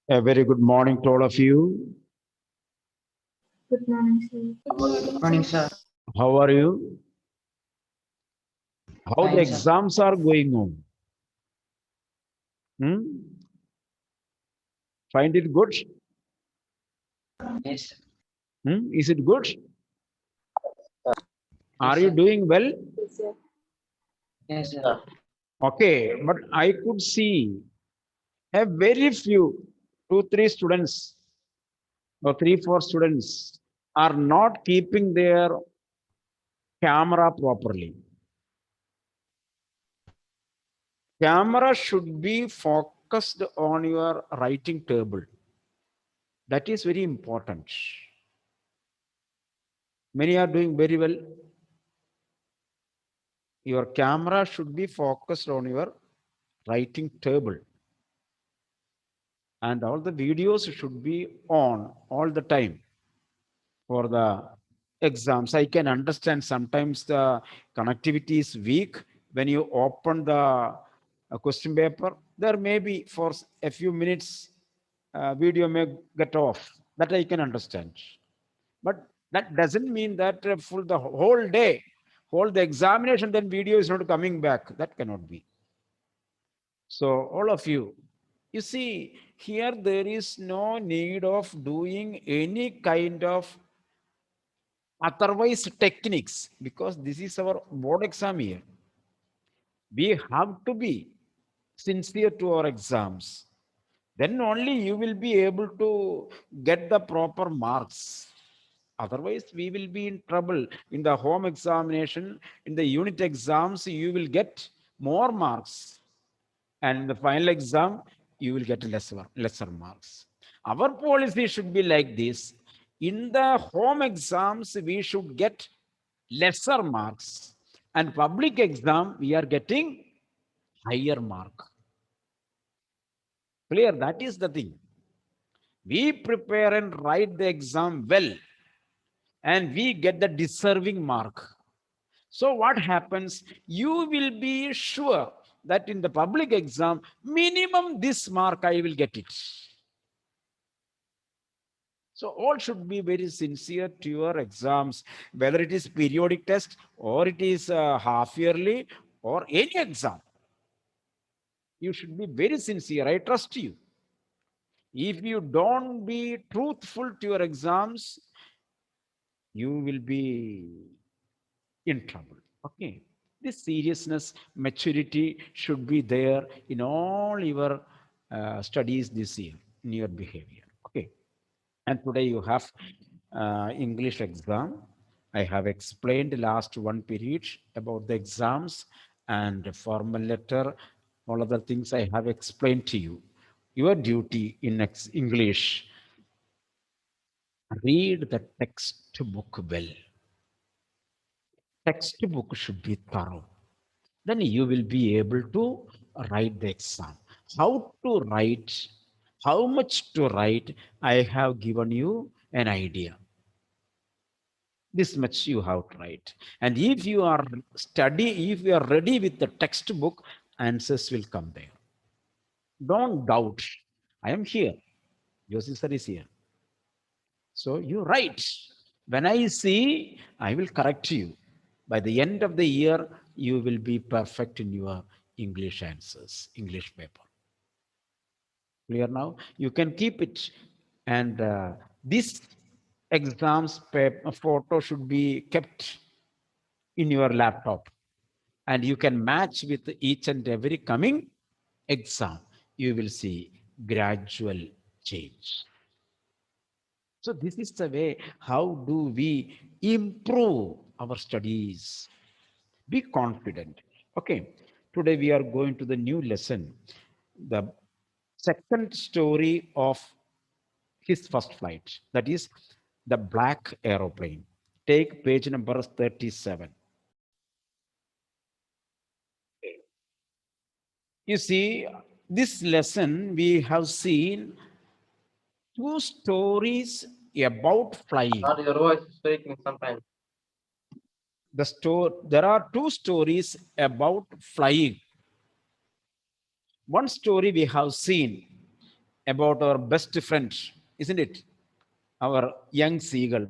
A very good morning to all of you. Good morning, sir. Good morning, sir. How are you? How the Fine, sir. exams are going on? Hmm? Find it good? Yes, sir. Is it good? Are Yes, you sir. doing well? Yes, sir. Yes, sir. Okay, but I could see a very few, two, three students or three, four students are not keeping their camera properly. Camera should be focused on your writing table. That is very important. Many are doing very well. Your camera should be focused on your writing table, and all the videos should be on all the time for the exams. I can understand sometimes the connectivity is weak. When you open the question paper, there may be for a few minutes video may get off. That I can understand. But that doesn't mean that full the whole day, whole the examination, then video is not coming back. That cannot be. So, all of you, you see, here there is no need of doing any kind of otherwise techniques because this is our board exam here. We have to be sincere to our exams. Then only you will be able to get the proper marks. Otherwise, we will be in trouble in the home examination, in the unit exams, you will get more marks, and in the final exam you will get lesser marks. Our policy should be like this: in the home exams we should get lesser marks, and public exam we are getting higher mark. Clear? That is the thing. We prepare and write the exam well, and we get the deserving mark. So what happens? You will be sure that in the public exam, minimum this mark I will get it. So all should be very sincere to your exams, whether it is periodic test or it is half yearly or any exam. You should be very sincere. I trust you. If you don't be truthful to your exams, you will be in trouble. Okay. This seriousness, maturity should be there in all your studies this year, in your behavior. Okay. And today you have English exam. I have explained last one period about the exams and formal letter, all other things I have explained to you. Your duty in English, read the textbook well. Textbook should be thorough. Then you will be able to write the exam. How to write, how much to write, I have given you an idea. This much you have to write. And if you are if you are ready with the textbook, answers will come there. Don't doubt. I am here. Joseph sir is here. So you write. When I see, I will correct you. By the end of the year, you will be perfect in your English answers, English paper. Clear now? You can keep it. And this exams paper, photo should be kept in your laptop. And you can match with each and every coming exam. You will see gradual change. So this is the way how do we improve our studies. Be confident. Okay. Today we are going to the new lesson. The second story of his first flight. That is the black aeroplane. Take page number 37. You see, this lesson we have seen two stories about flying. Your voice is breaking sometimes. There are two stories about flying. One story we have seen about our best friend, isn't it? Our young seagull.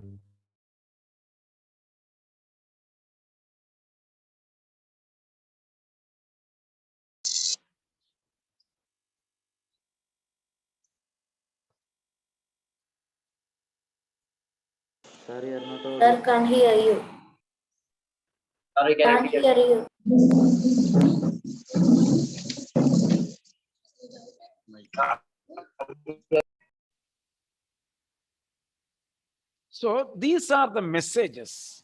Sir, you are not Sir, audible. can't hear you. Sorry, can you Can't repeat hear yourself? you. So these are the messages.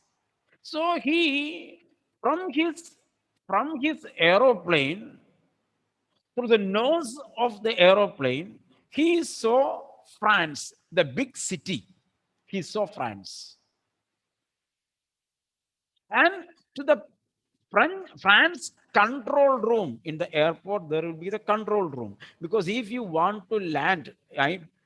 So he, from his from his aeroplane, through the nose of the aeroplane, he saw France, the big city. He saw France. And to the France control room in the airport, there will be the control room. Because if you want to land,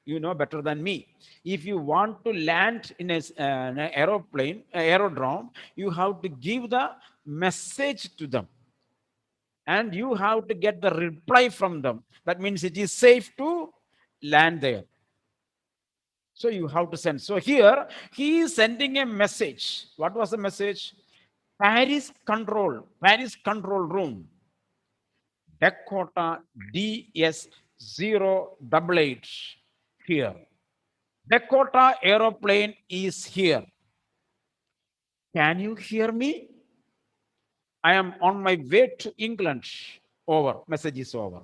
you know better than me. If you want to land in an aeroplane, aerodrome, you have to give the message to them and you have to get the reply from them. That means it is safe to land there. So you have to send. So here he is sending a message. What was the message? Paris control room, Dakota DS 088 here. Dakota aeroplane is here. Can you hear me? I am on my way to England. Over. Message is over.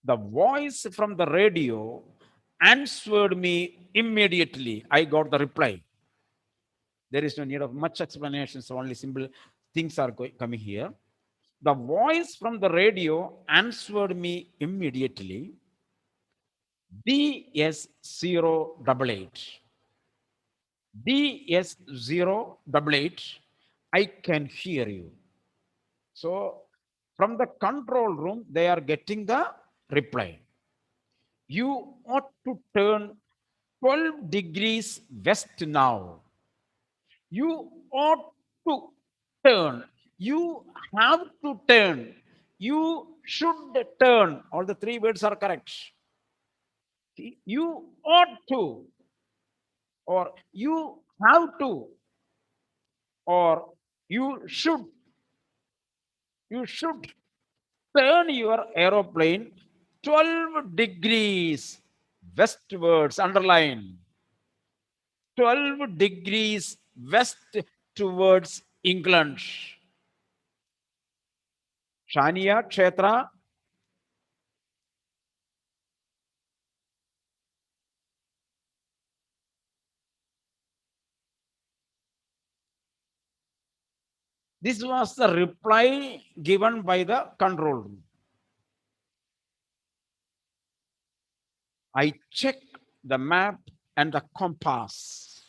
The voice from the radio answered me immediately. I got the reply. There is no need of much explanation, so only simple things are coming here. The voice from the radio answered me immediately. DS 088. DS 088. I can hear you. So from the control room, they are getting the reply. You ought to turn 12 degrees west now. You ought to turn. You have to turn. You should turn. All the three words are correct. You ought to, or you have to, or you should. You should turn your aeroplane 12 degrees westwards. Underline 12 degrees west towards England. Shania Kshetra. This was the reply given by the control room. I checked the map and the compass.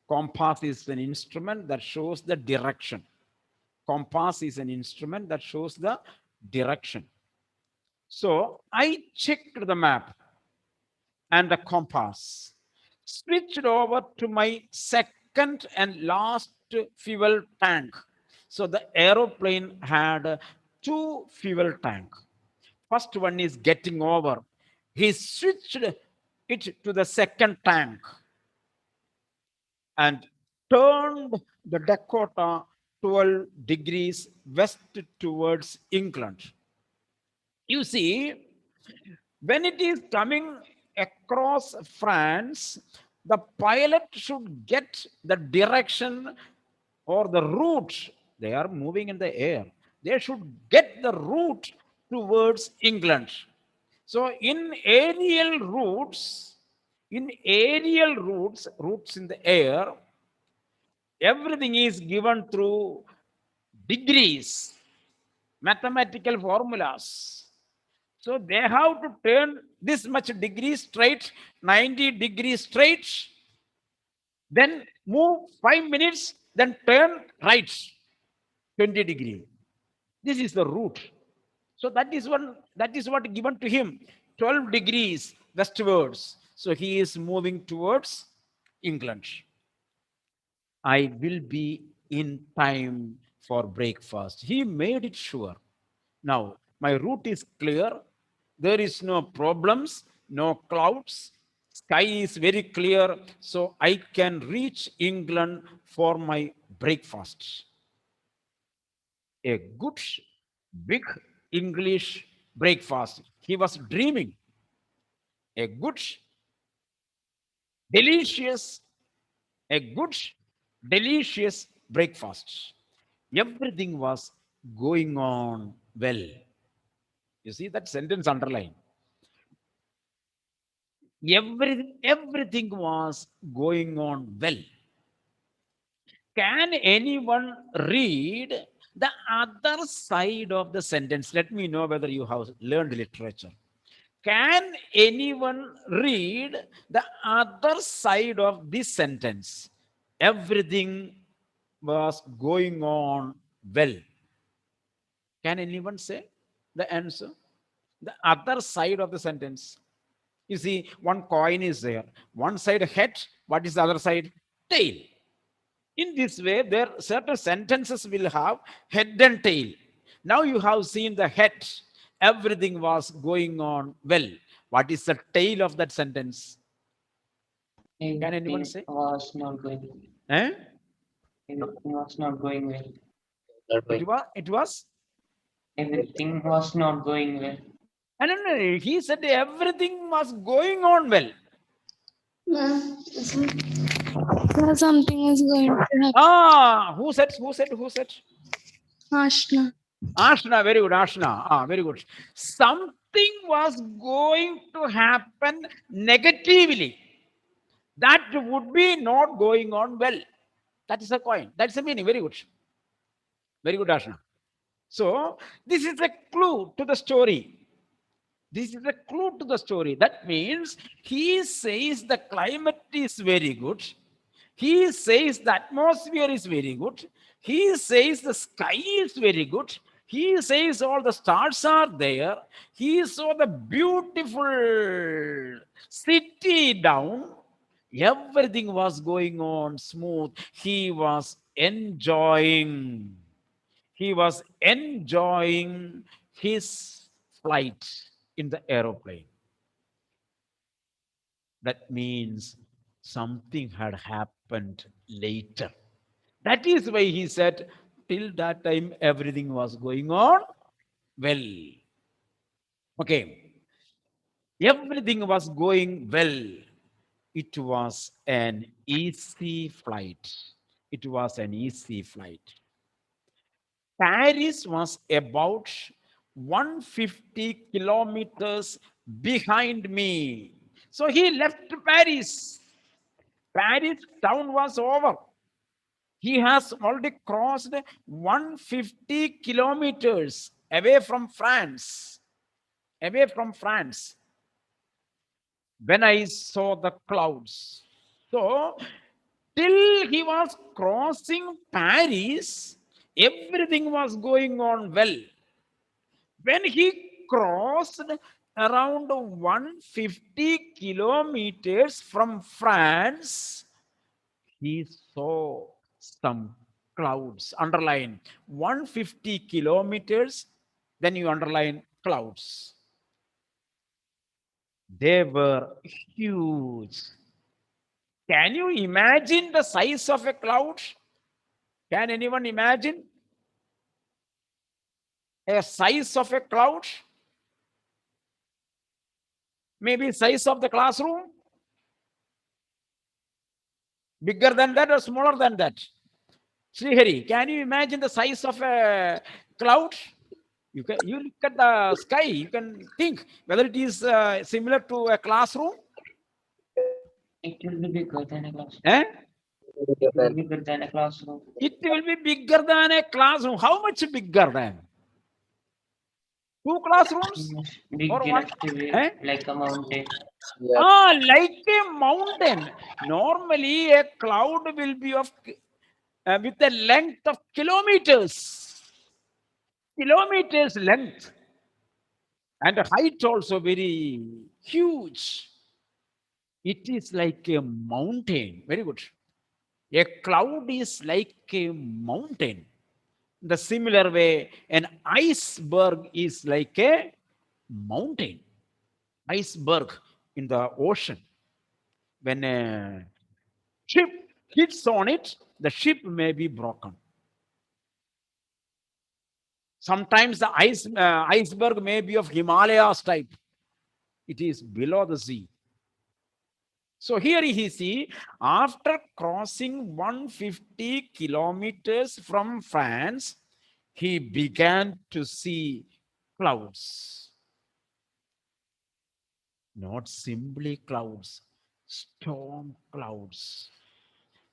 Compass is an instrument that shows the direction. Compass is an instrument that shows the direction. So I checked the map and the compass, switched over to my second and last fuel tank. So the aeroplane had two fuel tank. First one is getting over. He switched it to the second tank and turned the Dakota 12 degrees west towards England. You see, when it is coming across France, the pilot should get the direction or the route. They are moving in the air. They should get the route towards England. So in aerial routes in the air, everything is given through degrees, mathematical formulas. So they have to turn this much degree straight, 90 degrees straight, then move 5 minutes, then turn right, 20 degree. This is the route. So that is what given to him, 12 degrees westwards. So he is moving towards England. I will be in time for breakfast. He made it sure. Now, my route is clear. There is no problems, no clouds. Sky is very clear, so I can reach England for my breakfast. A good, big English breakfast. He was dreaming. A good, delicious, a good, delicious breakfast. Everything was going on well. You see that sentence underlined. Everything was going on well. Can anyone read the other side of the sentence? Let me know whether you have learned literature. Can anyone read the other side of this sentence? Everything was going on well. Can anyone say the answer? The other side of the sentence. You see, one coin is there. One side head. What is the other side? Tail. In this way, there certain sentences will have head and tail. Now you have seen the head. Everything was going on well. What is the tail of that sentence? Can anyone Everything say? was not going well. Eh? Everything was not going well. It was. Everything was not going well. I don't know. He said everything was going on well. Something is going to happen. Ah, who said? Who said? Who said? Ashna. Ashna, very good. Ashna, very good. Something was going to happen negatively. That would be not going on well. That is the coin. That's the meaning. Very good. Very good, Ashna. So, this is a clue to the story. This is a clue to the story. That means he says the climate is very good. He says the atmosphere is very good. He says the sky is very good. He says all the stars are there. He saw the beautiful city down. Everything was going on smooth. He was enjoying. He was enjoying his flight in the aeroplane. That means something had happened later. That is why he said, till that time, everything was going on well. Okay. Everything was going well. It was an easy flight. It was an easy flight. Paris was about 150 kilometers behind me. So he left Paris. Paris town was over. He has already crossed 150 kilometers away from France. Away from France. When I saw the clouds. So, till he was crossing Paris, everything was going on well. When he crossed around 150 kilometers from France, he saw some clouds. Underline 150 kilometers, then you underline clouds. They were huge. Can you imagine the size of a cloud? Can anyone imagine a size of a cloud? Maybe size of the classroom? Bigger than that or smaller than that? Srihari, can you imagine the size of a cloud? You look at the sky, you can think whether it is similar to a classroom. It will be bigger than a classroom. Eh? It will be bigger than a classroom. It will be bigger than a classroom. How much bigger than? Two classrooms Big or one? enough to be Eh? like a mountain. Like a mountain. Normally, a cloud will be of with a length of kilometers. Kilometers length. And the height also very huge. It is like a mountain. Very good. A cloud is like a mountain. The similar way, an iceberg is like a mountain. iceberg in the ocean. When a ship hits on it, the ship may be broken. Sometimes the iceberg may be of Himalayas type. It is below the sea. So here he see, after crossing 150 kilometers from France, he began to see clouds. Not simply clouds, storm clouds,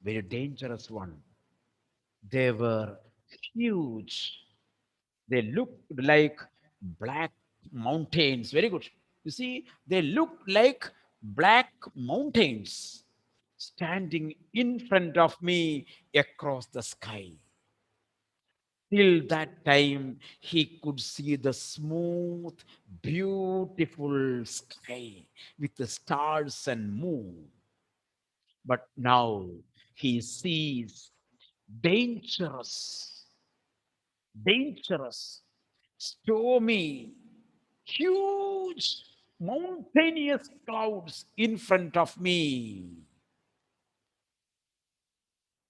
very dangerous one. They were huge. They looked like black mountains. Very good. You see, they looked like black mountains standing in front of me across the sky. Till that time, he could see the smooth, beautiful sky with the stars and moon. But now he sees dangerous, dangerous, stormy, huge, mountainous clouds in front of me,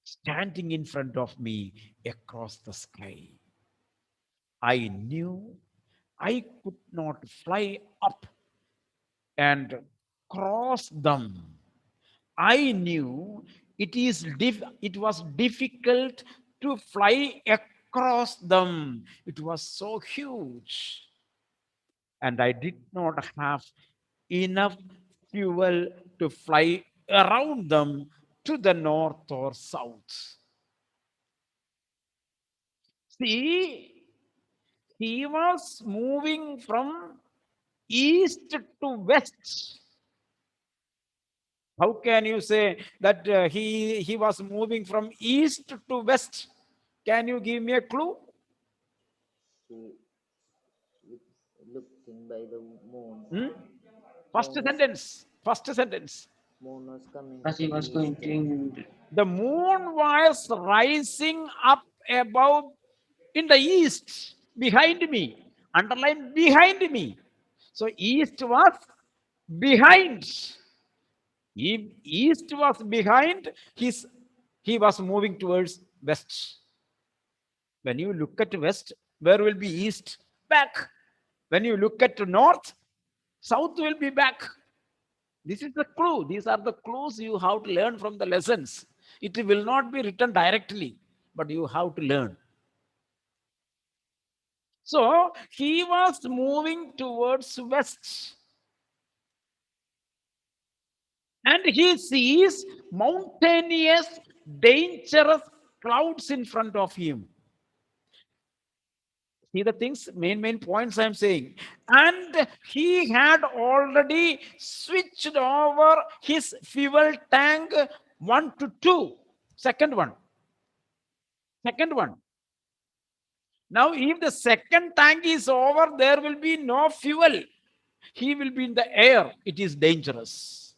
standing in front of me across the sky. I knew I could not fly up and cross them. I knew it was difficult to fly across them. It was so huge. And I did not have enough fuel to fly around them to the north or south. See, he was moving from east to west. How can you say that he was moving from east to west? Can you give me a clue? She looking by the moon. Hmm? First Moon is sentence. First sentence. moon was coming As from he the was east. going to England. The moon was rising up above in the east behind me. Underline behind me. So east was behind. If east was behind, he was moving towards west. When you look at west, where will be east? Back. When you look at north, south will be back. This is the clue. These are the clues you have to learn from the lessons. It will not be written directly, but you have to learn. So he was moving towards west and he sees mountainous, dangerous clouds in front of him. See the things, main points I'm saying. And he had already switched over his fuel tank one to two. Second one. Second one. Now, if the second tank is over, there will be no fuel. He will be in the air. It is dangerous.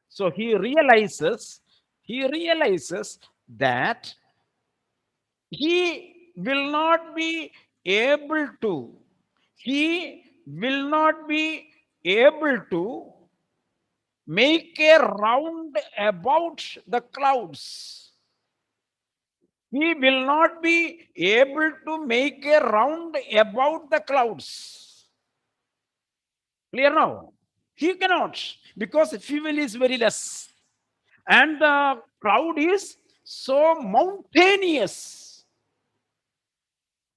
So he realizes that he will not be able to, he will not be able to make a round about the clouds. He will not be able to make a round about the clouds. Clear now? He cannot because fuel is very less and the cloud is so mountainous.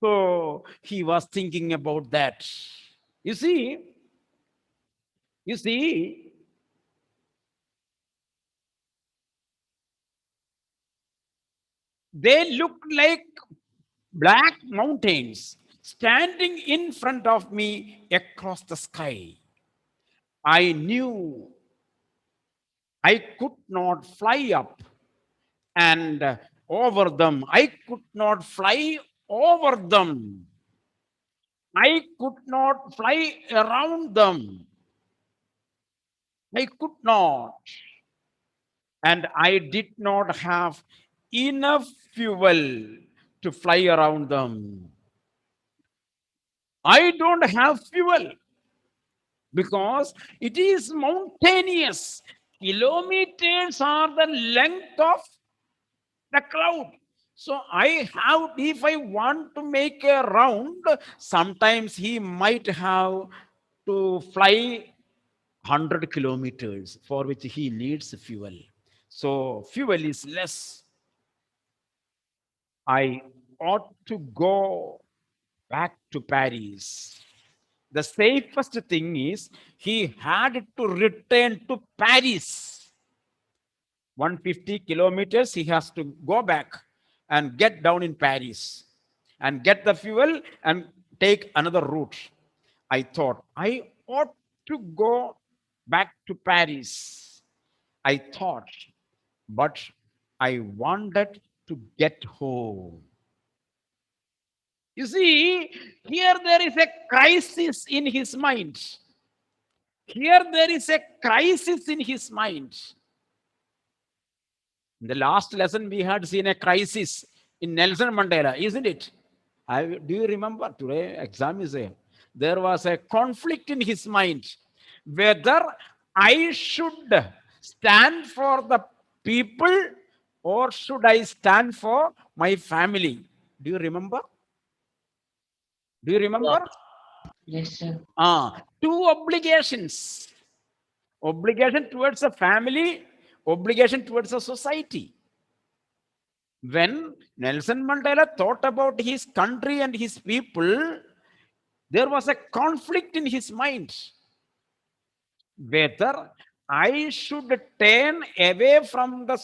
So he was thinking about that. You see, you see, they look like black mountains standing in front of me across the sky. I knew I could not fly up and over them. I could not fly over them. I could not fly around them. I could not. And I did not have enough fuel to fly around them. I don't have fuel. because it is mountainous. Kilometers are the length of the cloud. So I have, if I want to make a round, sometimes he might have to fly 100 kilometers for which he needs fuel. So fuel is less. I ought to go back to Paris. The safest thing is he had to return to Paris. 150 kilometers, he has to go back and get down in Paris and get the fuel and take another route. I thought I ought to go back to Paris. I thought, but I wanted to get home. You see, here there is a crisis in his mind. Here there is a crisis in his mind. In the last lesson, we had seen a crisis in Nelson Mandela, isn't it? Do you remember? Today, exam is there. There was a conflict in his mind whether I should stand for the people or should I stand for my family. Do you remember? Do you Yeah. remember? Yes, sir. Two obligations: obligation towards a family, obligation towards a society. When Nelson Mandela thought about his country and his people, there was a conflict in his mind whether I should turn away from the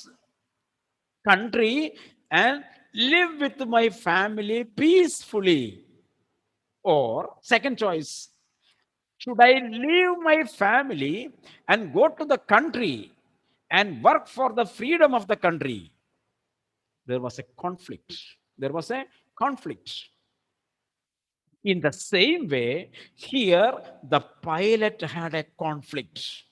country and live with my family peacefully, or second choice, should I leave my family and go to the country and work for the freedom of the country? There was a conflict. There was a conflict. In the same way, here the pilot had a conflict.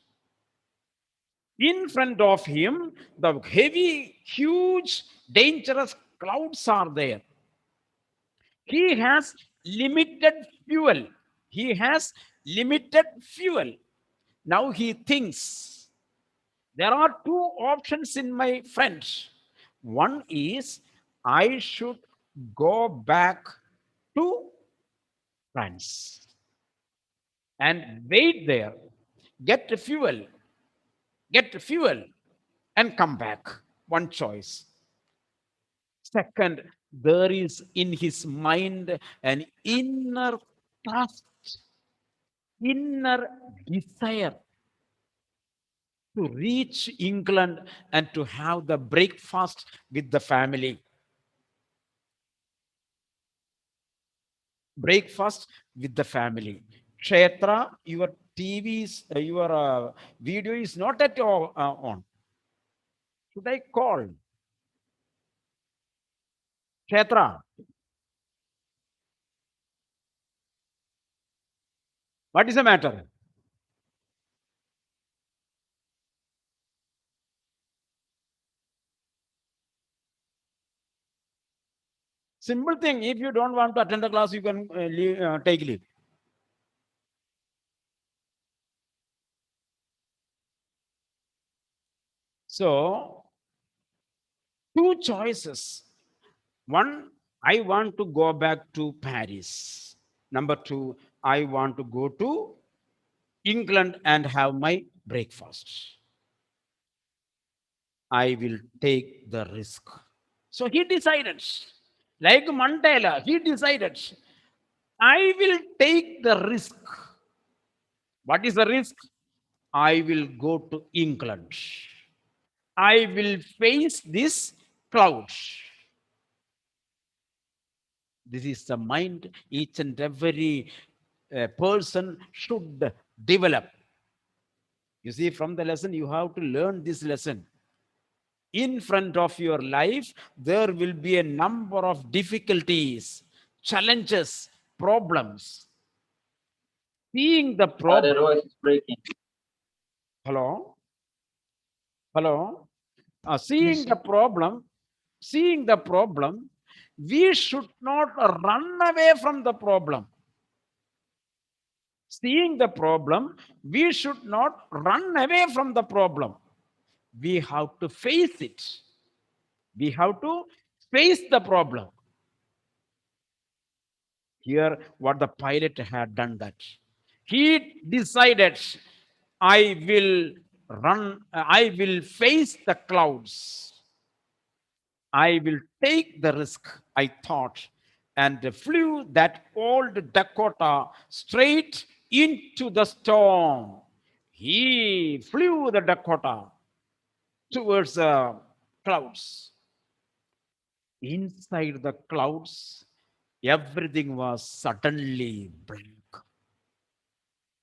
In front of him, the heavy, huge, dangerous clouds are there. He has limited fuel. He has limited fuel. Now he thinks there are two options in my front. One is I should go back to France and wait there, get get fuel, and come back. One choice. Second, there is in his mind an inner trust, inner desire to reach England and to have the breakfast with the family. Breakfast with the family. Kshetra, your TV is, your video is not at all on. Should I call? Kshetra, what is the matter? Simple thing. If you don't want to attend the class, you can take leave. So, two choices. One, I want to go back to Paris. Number two, I want to go to England and have my breakfast. I will take the risk. So he decided, like Mandela, he decided, I will take the risk. What is the risk? I will go to England. I will face this cloud. This is the mind each and every person should develop. You see, from the lesson, you have to learn this lesson. In front of your life, there will be a number of difficulties, challenges, problems. Seeing the Sir, your problem. voice is breaking. Hello? Hello? Yes, Seeing the sir. problem, seeing the problem, we should not run away from the problem. Seeing the problem, we should not run away from the problem. We have to face it. We have to face the problem. Here, what the pilot had done that. He decided, I will I will face the clouds. I will take the risk, I thought, and flew that old Dakota straight into the storm. He flew the Dakota towards the clouds. Inside the clouds, everything was suddenly black.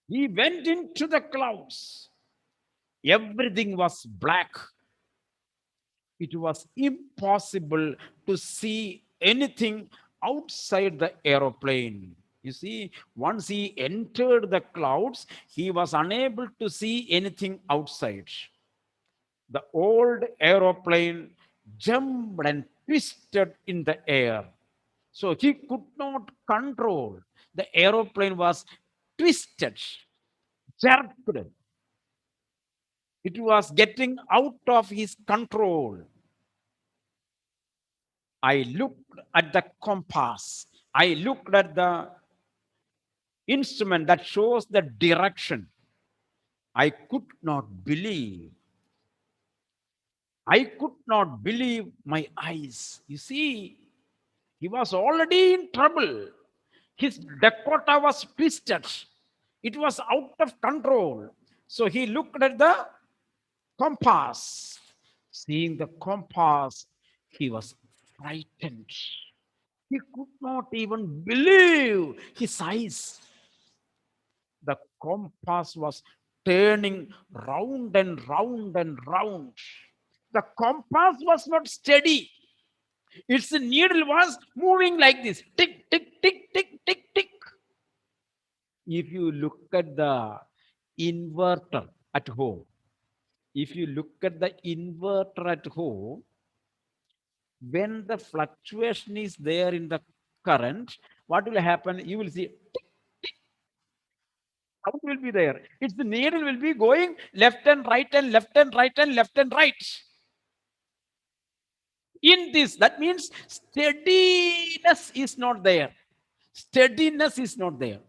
He went into the clouds. Everything was black. It was impossible to see anything outside the aeroplane. You see, once he entered the clouds, he was unable to see anything outside. The old aeroplane jumped and twisted in the air. So he could not control. The aeroplane was twisted, jerked. It was getting out of his control. I looked at the compass. I looked at the instrument that shows the direction. I could not believe. I could not believe my eyes. You see, he was already in trouble. His Dakota was twisted. It was out of control. So he looked at the compass. Seeing the compass, he was frightened. He could not even believe his eyes. The compass was turning round and round and round. The compass was not steady. Its needle was moving like this, tick, tick, tick, tick, tick, tick. If you look at the inverter at home, if you look at the inverter at home, when the fluctuation is there in the current, what will happen? You will see sound will be there. It's the needle will be going left and right and left and right and left and right. In this, that means steadiness is not there. Steadiness is not there.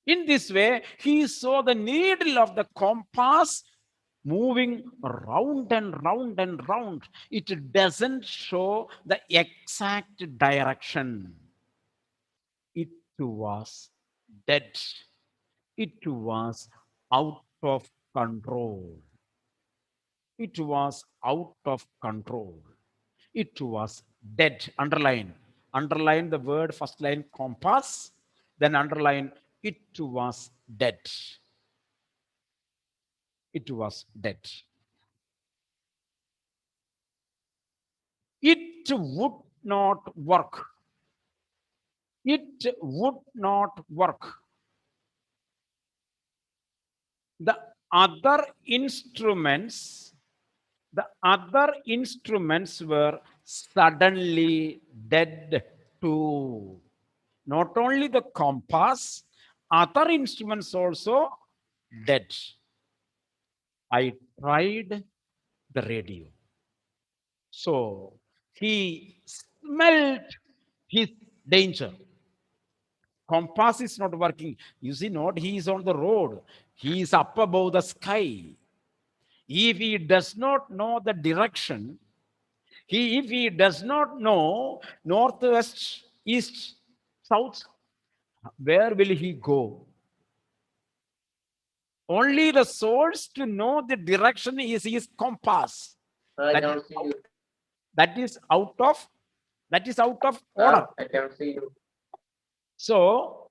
In this way, he saw the needle of the compass moving round and round and round. It doesn't show the exact direction. It was dead. It was out of control. It was out of control. It was dead. Underline. Underline the word first line compass. Then underline it was dead. It was dead. It would not work. It would not work. The other instruments, the other instruments were suddenly dead too. Not only the compass, other instruments also dead. I tried the radio. So he smelled his danger. Compass is not working. You see, not he is on the road. He is up above the sky. If he does not know the direction, if he does not know northwest, east, south, where will he go? Only the source to know the direction is his compass. I That is don't see out, you. that is out of order. I can see you. So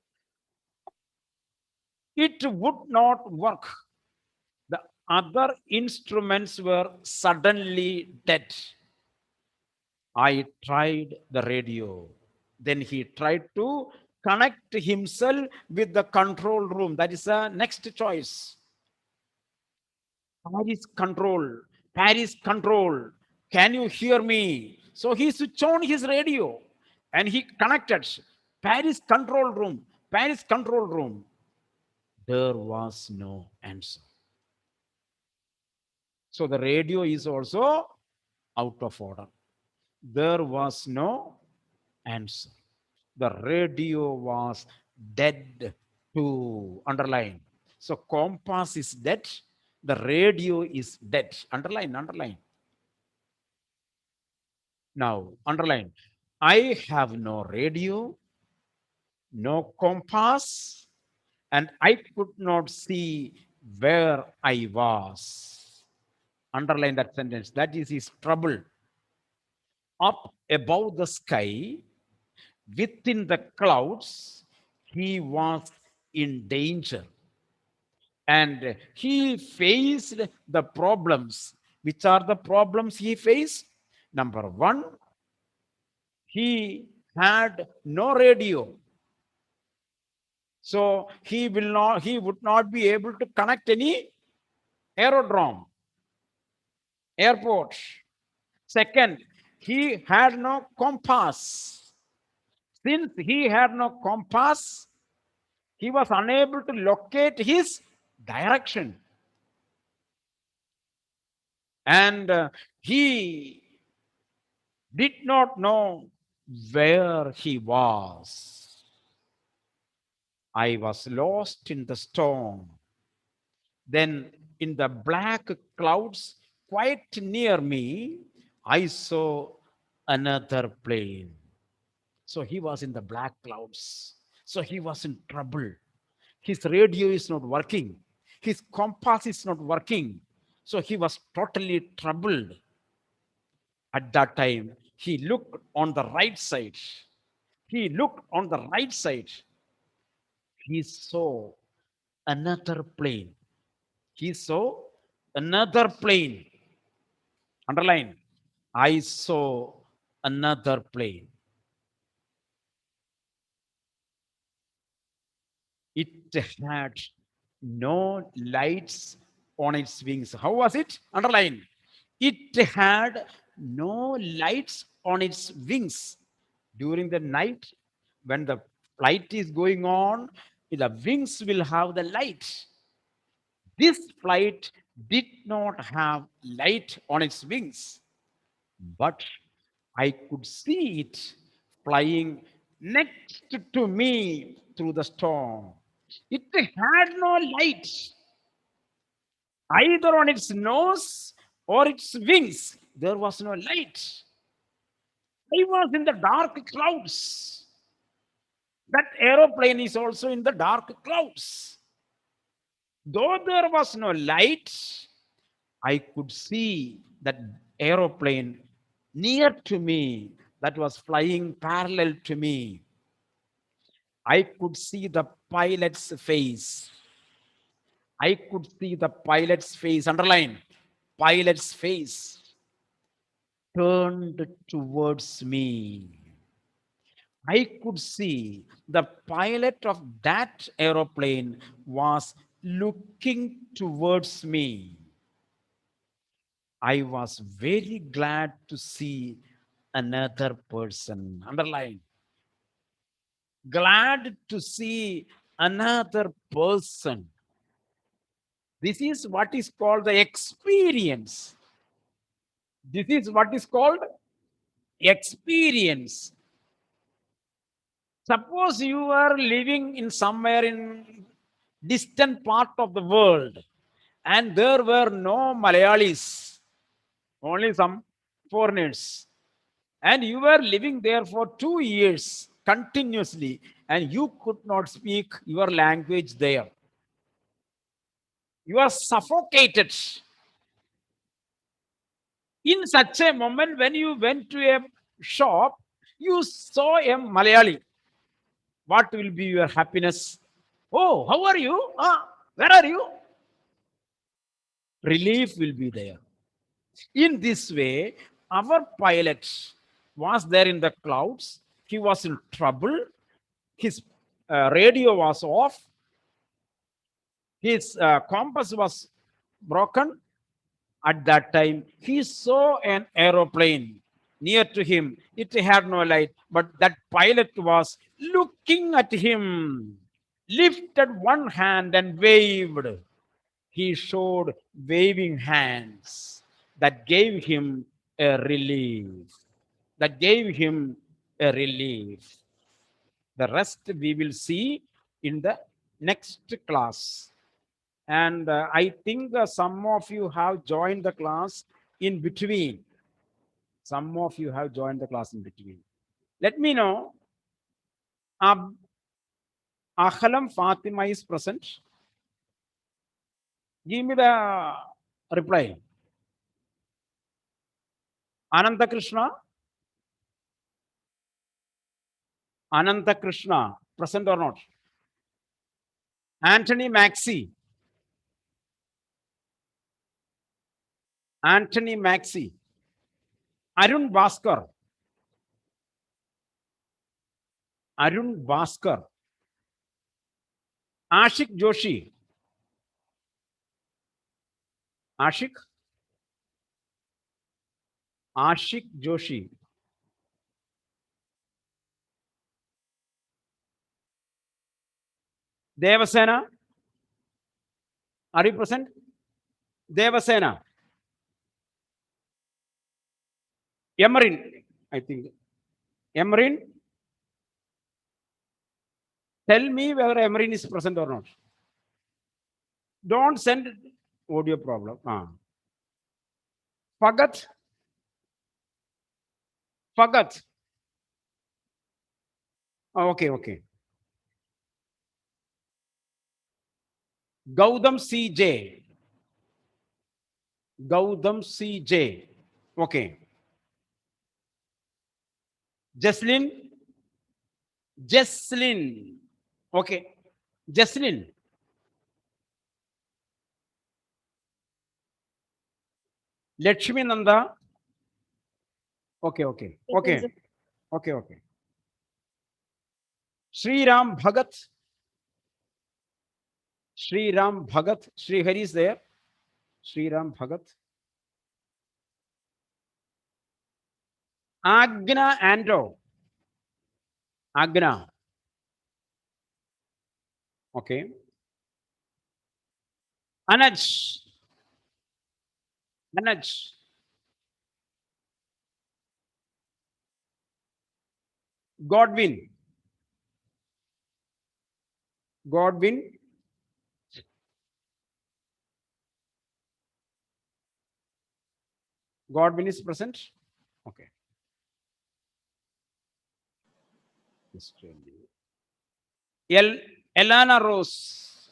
it would not work. The other instruments were suddenly dead. I tried the radio. Then he tried to connect himself with the control room. That is the next choice. Paris control. Paris control. Can you hear me? So he switched on his radio and he connected. Paris control room. Paris control room. There was no answer. So the radio is also out of order. There was no answer. The radio was dead to underline. So compass is dead. The radio is dead. Underline, underline. Now, underline. I have no radio, no compass, and I could not see where I was. Underline that sentence. That is his trouble. Up above the sky, within the clouds, he was in danger. And he faced the problems. Which are the problems he faced? Number one, he had no radio. So he would not be able to connect any aerodrome, airport. Second, he had no compass. Since he had no compass, he was unable to locate his direction. And he did not know where he was. I was lost in the storm. Then, in the black clouds quite near me, I saw another plane. So he was in the black clouds. So he was in trouble. His radio is not working. His compass is not working. So he was totally troubled. At that time, he looked on the right side. He looked on the right side. He saw another plane. He saw another plane. Underline. I saw another plane. It had no lights on its wings. How was it? Underline. It had no lights on its wings. During the night, when the flight is going on, the wings will have the light. This flight did not have light on its wings, but I could see it flying next to me through the storm. It had no light either on its nose or its wings. There was no light. I was in the dark clouds. That aeroplane is also in the dark clouds. Though there was no light, I could see that aeroplane near to me that was flying parallel to me. I could see the pilot's face. I could see the pilot's face. Underline, pilot's face turned towards me. I could see the pilot of that aeroplane was looking towards me. I was very glad to see another person. Underline. Glad to see another person. This is what is called the experience. This is what is called experience. Suppose you are living in somewhere in distant part of the world and there were no Malayalis, only some foreigners, and you were living there for 2 years continuously and you could not speak your language there. You are suffocated. In such a moment, when you went to a shop, you saw a Malayali. What will be your happiness? Oh, how are you? Where are you? Relief will be there. In this way, our pilot was there in the clouds. He was in trouble. His radio was off. His compass was broken. At that time, he saw an aeroplane near to him. It had no light, but that pilot was looking at him. lifted one hand and waved. He showed waving hands that gave him a relief. That gave him a relief. The rest we will see in the next class. And I think some of you have joined the class in between. Some of you have joined the class in between. Let me know. Ahalam Fatima is present. Give me the reply. Ananta Krishna. Ananta Krishna, present or not? Anthony Maxi. Anthony Maxi. Arun Bhaskar. Arun Bhaskar. Ashik Joshi. Ashik. Ashik Joshi. Devasena. Are you present? Devasena. Emrin. I think. Emrin. Tell me whether Emrin is present or not. Don't send audio problem. Fagat. Fagat. Oh, okay, okay. Gautam CJ. Gautam CJ. Okay. Jesslyn. Jesslyn. Okay. Jesslyn. Lakshmi Nanda. Okay, okay. Okay. Okay, okay. Sri Ram Bhagat. Sri Ram Bhagat. Sri Hari is there. Sri Ram Bhagat. Agna Ando. Agna. Okay. Anaj. Anaj. Godwin. Godwin. Godwin is present. Okay. Elana Rose.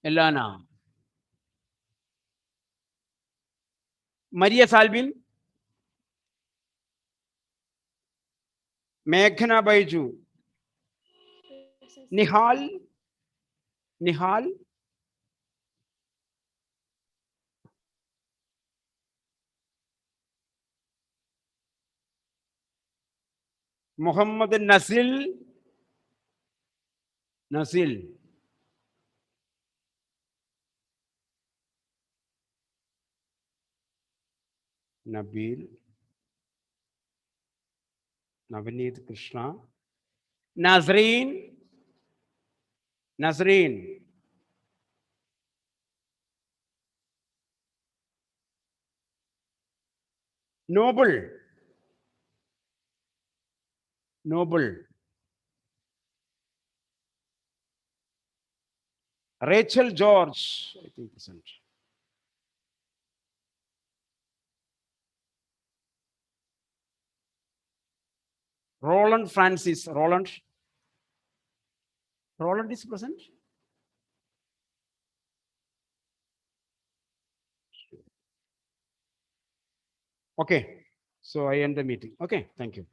Elana. Maria Salvin. Meghna Baiju. Nihal. Nihal. Muhammad Nasil. Nasil. Nabil. Navneet Krishna. Nazreen. Nazreen. Noble. Noble. Rachel George. I think present. Roland Francis. Roland. Roland is present. Okay. So I end the meeting. Okay. Thank you.